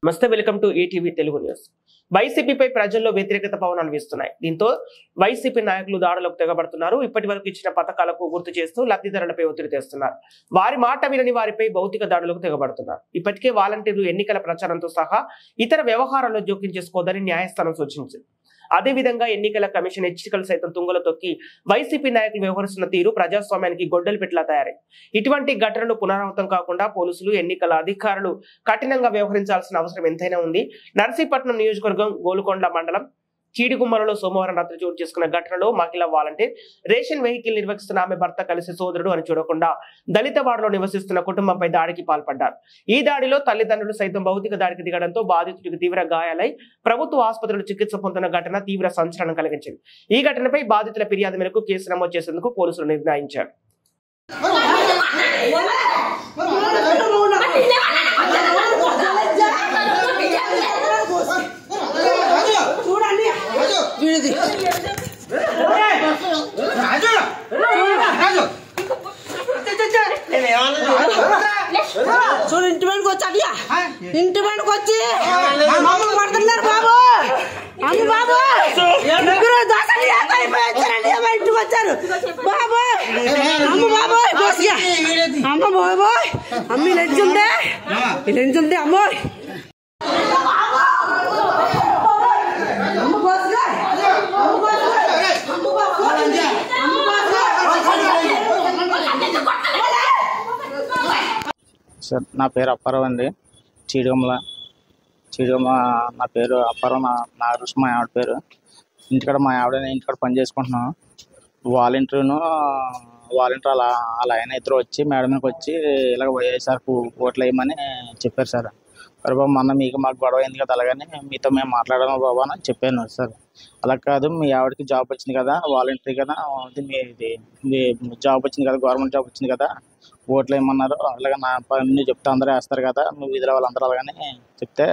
నమస్తే, welcome to ETV Telugu news. వైసీపీపై ప్రజల్లో వ్యతిరేకత పవనాలు వీస్తున్నాయి. దీంతో వైసీపీ నాయకులు దాడులకు తెగబడుతున్నారు. ఇప్పటి వరకు ఇచ్చిన పథకాలకు గుర్తు చేస్తూ లబ్ధిదారులపై ఒత్తిడి తెస్తున్నారు. వారి మాట వినని వారిపై భౌతిక దాడులకు తెగబడుతున్నారు. ఇప్పటికే వాలంటీర్లు ఎన్నికల ప్రచారంతో సహా ఇతర వ్యవహారాల్లో జోక్యం చేసుకోవద్దని న్యాయస్థానం సూచించింది. అదేవిధంగా ఎన్నికల కమిషన్ హెచ్చరికలు సైతం తుంగలో తొక్కి వైసీపీ నాయకులు వ్యవహరిస్తున్న తీరు ప్రజాస్వామ్యానికి గొడ్డలు పెట్లా తయారై ఇటువంటి ఘటనలు పునరావృతం కాకుండా పోలీసులు, ఎన్నికల అధికారులు కఠినంగా వ్యవహరించాల్సిన అవసరం ఎంతైనా ఉంది. నర్సీపట్నం నియోజకవర్గం గోలుకొండ మండలం చీడిగుమ్మలలో సోమవారం రాత్రి చోటు చేసుకున్న ఘటనలో మహిళా వాలంటీర్ రేషన్ వెహికల్ నిర్వహిస్తున్న ఆమె భర్త కలిసి సోదరుడు అని చూడకుండా దళిత వాడలో నివసిస్తున్న కుటుంబంపై దాడికి పాల్పడ్డారు. ఈ దాడిలో తల్లిదండ్రులు సైతం భౌతిక దాడికి దిగడంతో బాధితుడికి తీవ్ర గాయాలై ప్రభుత్వ ఆసుపత్రిలో చికిత్స పొందుతున్న ఘటన తీవ్ర సంచలనం కలిగించింది. ఈ ఘటనపై బాధితుల ఫిర్యాదు మేరకు కేసు నమోదు చేసేందుకు పోలీసులు నిర్ణయించారు. చూడు ఇంటి వెంటకు వచ్చి ఇంటి వెంటకు వచ్చి పడుతున్నారు బాబు. అమ్మ బాబు ముగ్గురు దోశలు ఇంటికి వచ్చారు బాబు. అమ్మ బాబోయ్ అమ్మ బాబోయ్ అమ్మ లెంచుందే లెంచుందే అమ్మోయ్. సార్, నా పేరు అప్పారావు అండి. చీడిగమ్మ నా పేరు అప్పారావు. నా రుషి మా ఆవిడ పేరు. ఇంటికాడ మా ఆవిడ ఇంటికాడ పని చేసుకుంటున్నాం. వాలంటీర్ అలా ఆయన ఇద్దరు వచ్చి మేడం మీదకి వచ్చి ఇలాగ వైఎస్ఆర్ ఓట్లు వేయమని చెప్పారు సార్. సరే బాబు, మొన్న మీకు మాకు గొడవ అయింది కదా, అలాగని మీతో మేము మాట్లాడాము బాబు అని చెప్పాను సార్. అలా కాదు, మీ ఆవిడకి జాబ్ వచ్చింది కదా, వాలంటీర్ కదా, మీ జాబ్ వచ్చింది కదా, గవర్నమెంట్ జాబ్ వచ్చింది కదా, ఓట్లు వేయమన్నారు. అలాగే నా పని చెప్తే అందరూ వేస్తారు కదా, మీ వీధిలో వాళ్ళందరూ అలాగని చెప్తే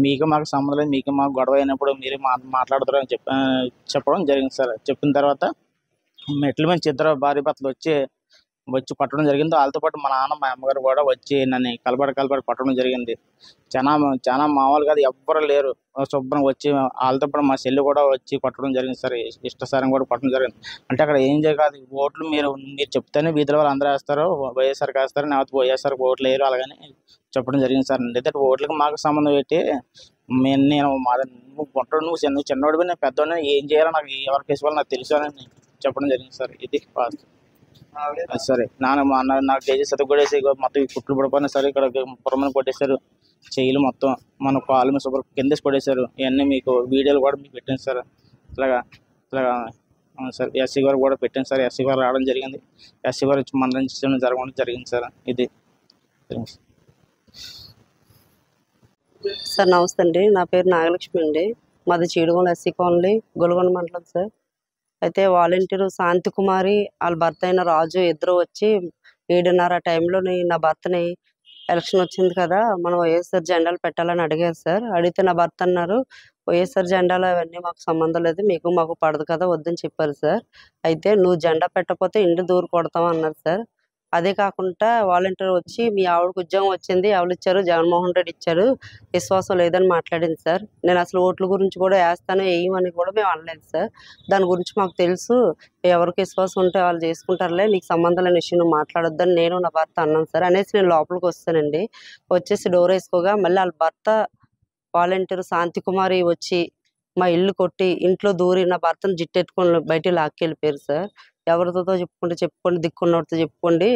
మీకు మాకు సంబంధం లేదు, మీకు మాకు గొడవ అయినప్పుడు మీరు మాట్లాడతారు అని చెప్పడం జరిగింది సార్. చెప్పిన తర్వాత మెట్ల నుంచి ఇద్దరు భార్య భర్తలు వచ్చి పట్టడం జరిగింది. వాళ్ళతో పాటు మా నాన్న మా అమ్మగారు కూడా వచ్చి నన్ను కలబడి పట్టడం జరిగింది. చాలా మామూలు కాదు, ఎవ్వరు లేరు. శుభ్రం వచ్చి వాళ్ళతో పాటు మా చెల్లి కూడా వచ్చి పట్టడం జరిగింది సార్. ఇష్టసారం కూడా పట్టడం జరిగింది. అంటే అక్కడ ఏం చేయదు, ఓట్లు మీరు చెప్తేనే వీధిలో వాళ్ళు అందరూ వేస్తారు, వైఎస్ఆర్కి వేస్తారు, లేకపోతే వైఎస్ఆర్కి ఓట్లు వేయరు అలాగని చెప్పడం జరిగింది సార్. అయితే ఓట్లకి మాకు సంబంధం పెట్టి నువ్వు చిన్నవాడివి, నేను పెద్దవాడిని, ఏం చేయాలో నాకు ఎవరికి వేసుకోవాలో నాకు తెలుసు అని చెప్పడం జరిగింది సార్. ఇది సరే నాకు కేజీ సతకు కొట్టేసి మొత్తం కుట్లు పడిపోయినా సరే, ఇక్కడ పురమని కొట్టేశారు, చెయ్యిలు మొత్తం మన కాలు మీద సూపర్ కిందేసి కొట్టేశారు. ఇవన్నీ మీకు వీడియోలు కూడా మీకు పెట్టాను సార్. ఇలాగా సార్ ఎస్సీ గారు కూడా పెట్టాను సార్. ఎస్సీ గారు రావడం జరిగింది. ఎస్సీ గారు వచ్చి మందలించడం జరగడం జరిగింది సార్. ఇది సార్ నమస్తే అండి. నా పేరు నాగలక్ష్మి అండి. మాది చీడుగొండ ఎస్సీ కాలనీ, గొలుగొండ మండలం సార్. అయితే వాలంటీరు శాంతి కుమారి వాళ్ళ భర్త అయిన రాజు ఇద్దరు వచ్చి 7:30 టైంలో నా భర్తని ఎలక్షన్ వచ్చింది కదా, మనం వైఎస్ఆర్ జెండాలు పెట్టాలని అడిగారు సార్. అడిగితే నా భర్త అన్నారు, వైఎస్ఆర్ జెండాలు అవన్నీ మాకు సంబంధం లేదు, మీకు మాకు పడదు కదా, వద్దని చెప్పారు సార్. అయితే నువ్వు జెండా పెట్టకపోతే ఇంటి దూరు కొడతాం అన్నారు సార్. అదే కాకుండా వాలంటీర్ వచ్చి మీ ఆవిడకు ఉద్యోగం వచ్చింది, ఎవరు ఇచ్చారు, జగన్మోహన్ రెడ్డి ఇచ్చారు, విశ్వాసం లేదని మాట్లాడింది సార్. నేను అసలు ఓట్ల గురించి కూడా వేస్తాను వేయమని కూడా మేము అనలేదు సార్. దాని గురించి మాకు తెలుసు, ఎవరికి విశ్వాసం ఉంటే వాళ్ళు చేసుకుంటారులే, నీకు సంబంధం లేని విషయం నువ్వు మాట్లాడొద్దని నేను నా భర్త అన్నాను సార్. అనేసి నేను లోపలికి వస్తానండి. వచ్చేసి డోర్ వేసుకోగా మళ్ళీ వాళ్ళ భర్త వాలంటీర్ శాంతి కుమారి వచ్చి మా ఇల్లు కొట్టి ఇంట్లో దూరి నా భర్తను జిట్టెట్టుకొని బయట లాక్కెళ్ళిపోయారు సార్. ఎవరితో చెప్పుకోండి, దిక్కున్నతో చెప్పుకోండి,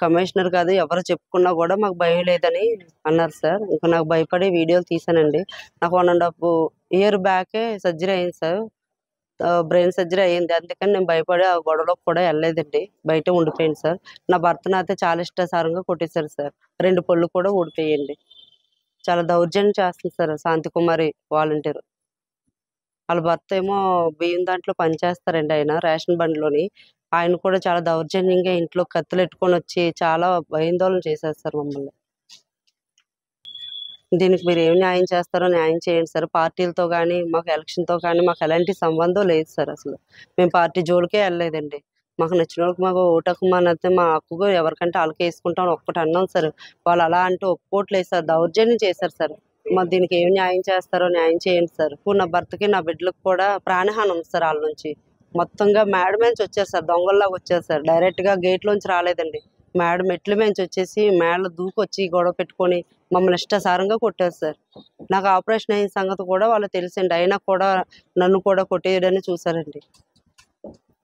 కమిషనర్ కాదు ఎవరు చెప్పుకున్నా కూడా మాకు భయం లేదని అన్నారు సార్. ఇంకా నాకు భయపడి వీడియోలు తీసానండి. నాకు 1.5 ఇయర్ బ్యాకే సర్జరీ అయింది సార్, బ్రెయిన్ సర్జరీ అయ్యింది. అందుకని నేను భయపడి ఆ గొడవలోకి కూడా వెళ్ళలేదండి, బయట ఉండిపోయింది సార్. నా భర్తను అయితే చాలా ఇష్టాసారంగా కొట్టేశారు సార్. 2 పళ్ళు కూడా ఊడిపోయండి. చాలా దౌర్జన్యం చేస్తుంది సార్ శాంతి కుమారి వాలంటీర్. వాళ్ళ భర్త ఏమో బియ్యం దాంట్లో పనిచేస్తారండి, ఆయన రేషన్ బండిలోని. ఆయన కూడా చాలా దౌర్జన్యంగా ఇంట్లో కత్తులు ఎట్టుకొని వచ్చి చాలా భయాందోళన చేశారు సార్ మమ్మల్ని. దీనికి మీరు ఏం న్యాయం చేస్తారో న్యాయం చేయండి సార్. పార్టీలతో కానీ మాకు ఎలక్షన్తో కానీ మాకు ఎలాంటి సంబంధం లేదు సార్. అసలు మేము పార్టీ జోలికే వెళ్ళలేదండి. మాకు నచ్చిన వాళ్ళకి మాకు ఓటకుమని అయితే మా హక్కుగా ఎవరికంటే వాళ్ళకి వేసుకుంటాం ఒక్కటి అన్నాం సార్. వాళ్ళు అలా అంటే ఒప్పుకోవట్లేదు సార్, దౌర్జన్యం చేశారు సార్. మరి దీనికి ఏం న్యాయం చేస్తారో న్యాయం చేయండి సార్. ఇప్పుడు నా భర్తకి నా బిడ్డలకు కూడా ప్రాణహాని ఉంది సార్. వాళ్ళ నుంచి మొత్తంగా మేడ నుంచి వచ్చారు సార్, దొంగల్లాగా వచ్చారు సార్. డైరెక్ట్గా గేట్లోంచి రాలేదండి, మేడ మెట్ల నుంచి వచ్చేసి మేడలో దూకొచ్చి గొడవ పెట్టుకొని మమ్మల్ని ఇష్టాసారంగా కొట్టారు సార్. నాకు ఆపరేషన్ అయిన సంగతి కూడా వాళ్ళు తెలుసండి, అయినా కూడా నన్ను కూడా కొట్టేయడానికి చూసారండి.